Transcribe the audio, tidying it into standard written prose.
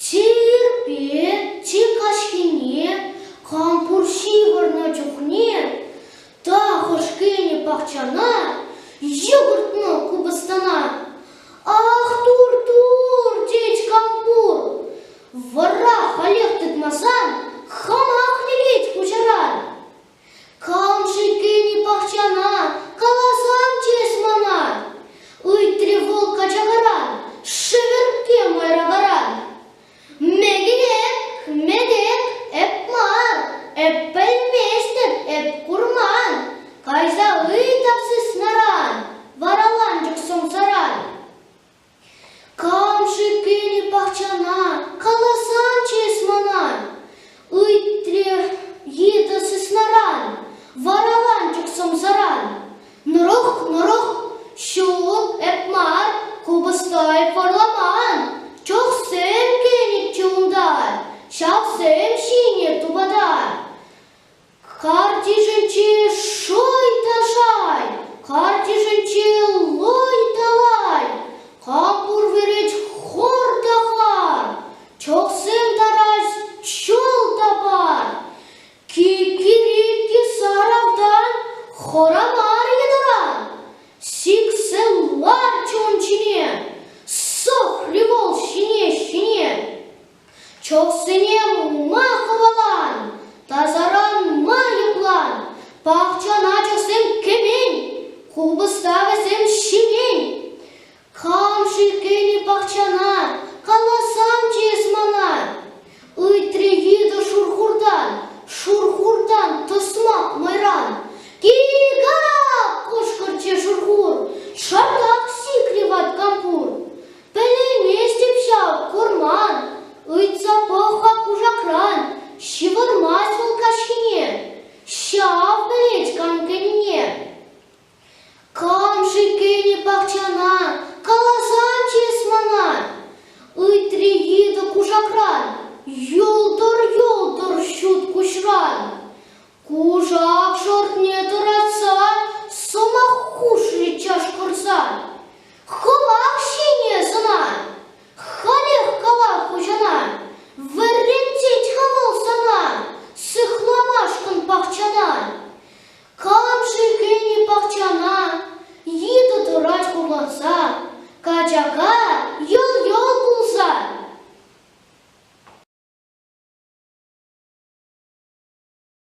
Терпе, тикашкине, кампур шивырна чухне, та хошкене пахчана, йогуртно кубастана. Ах, тур-тур, деть кампур, вара халех тытмасан, хамах лилеть кучаран. Камшикене пахчана, каласан чесмана, уйтре волк качагаран, шеверке майрагаран. Мегидек, медек, эпмар, эппельместер, эпкурман, кайза тапсы снаран, вараланчик сомсаран. Камшикене пахчана, каласан чесманан, уйтре едасы снаран, вараланчик сомсаран. Норох, щук, эпмар, кубастай парламан, чохсем кеник чундар, шапсем